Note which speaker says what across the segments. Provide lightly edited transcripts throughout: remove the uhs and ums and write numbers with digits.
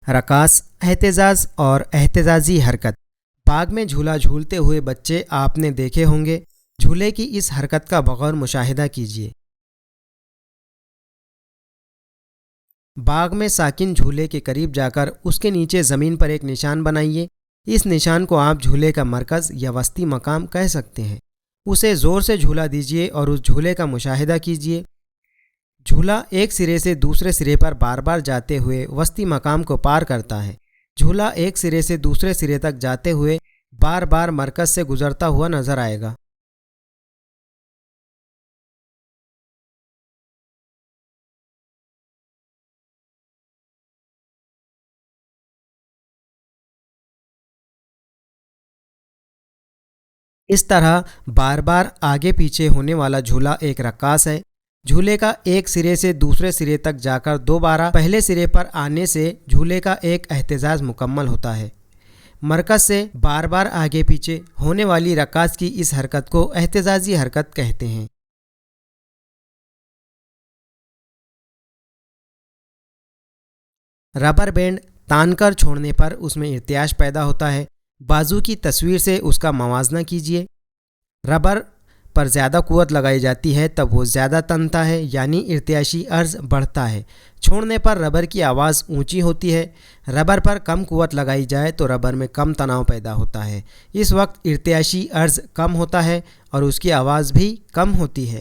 Speaker 1: رقاص، اہتزاز اور اہتزازی حرکت۔ باغ میں جھولا جھولتے ہوئے بچے آپ نے دیکھے ہوں گے۔ جھولے کی اس حرکت کا بغور مشاہدہ کیجیے۔ باغ میں ساکن جھولے کے قریب جا کر اس کے نیچے زمین پر ایک نشان بنائیے۔ اس نشان کو آپ جھولے کا مرکز یا وسطی مقام کہہ سکتے ہیں۔ اسے زور سے جھولا دیجیے اور اس جھولے کا مشاہدہ کیجیے۔ جھولا ایک سرے سے دوسرے سرے پر بار بار جاتے ہوئے وسطی مقام کو پار کرتا ہے۔ جھولا ایک سرے سے دوسرے سرے تک جاتے ہوئے بار بار مرکز سے گزرتا ہوا نظر آئے گا۔ اس طرح بار بار آگے پیچھے ہونے والا جھولا ایک رقاص ہے۔ جھولے کا ایک سرے سے دوسرے سرے تک جا کر دوبارہ پہلے سرے پر آنے سے جھولے کا ایک اہتزاز مکمل ہوتا ہے۔ مرکز سے بار بار آگے پیچھے ہونے والی رقاص کی اس حرکت کو اہتزازی حرکت کہتے ہیں۔ ربر بینڈ تان کر چھوڑنے پر اس میں ارتعاش پیدا ہوتا ہے۔ بازو کی تصویر سے اس کا موازنہ کیجیے۔ ربر پر زیادہ قوت لگائی جاتی ہے تب وہ زیادہ تنتا ہے، یعنی ارتعاشی عرض بڑھتا ہے۔ چھوڑنے پر ربر کی آواز اونچی ہوتی ہے۔ ربر پر کم قوت لگائی جائے تو ربر میں کم تناؤ پیدا ہوتا ہے۔ اس وقت ارتعاشی عرض کم ہوتا ہے اور اس کی آواز بھی کم ہوتی ہے۔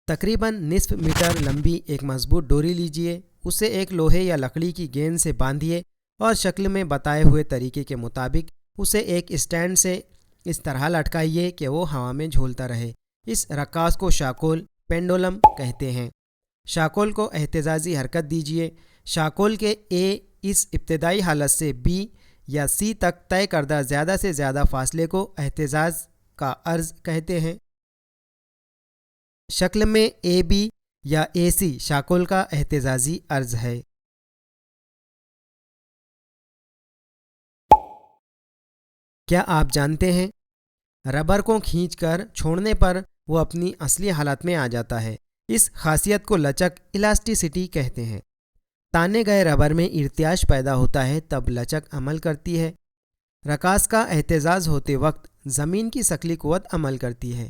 Speaker 1: تقریباً نصف میٹر لمبی ایک مضبوط ڈوری لیجیے۔ اسے ایک لوہے یا لکڑی کی گیند سے باندھیے اور شکل میں بتائے ہوئے طریقے کے مطابق اسے ایک اسٹینڈ سے اس طرح لٹکائیے کہ وہ ہوا میں جھولتا رہے۔ اس رقاص کو شاکول، پینڈولم کہتے ہیں۔ شاکول کو اہتزازی حرکت دیجیے۔ شاکول کے اے اس ابتدائی حالت سے بی یا سی تک طے کردہ زیادہ سے زیادہ فاصلے کو اہتزاز کا عرض کہتے ہیں۔ شکل میں اے بی یا اے سی شاکول کا اہتزازی عرض ہے۔ کیا آپ جانتے ہیں ربر کو کھینچ کر چھوڑنے پر وہ اپنی اصلی حالت میں آ جاتا ہے۔ اس خاصیت کو لچک، الاسٹیسٹی کہتے ہیں۔ تانے گئے ربر میں ارتعاش پیدا ہوتا ہے تب لچک عمل کرتی ہے۔ رقاص کا اہتزاز ہوتے وقت زمین کی ثقلی قوت عمل کرتی ہے۔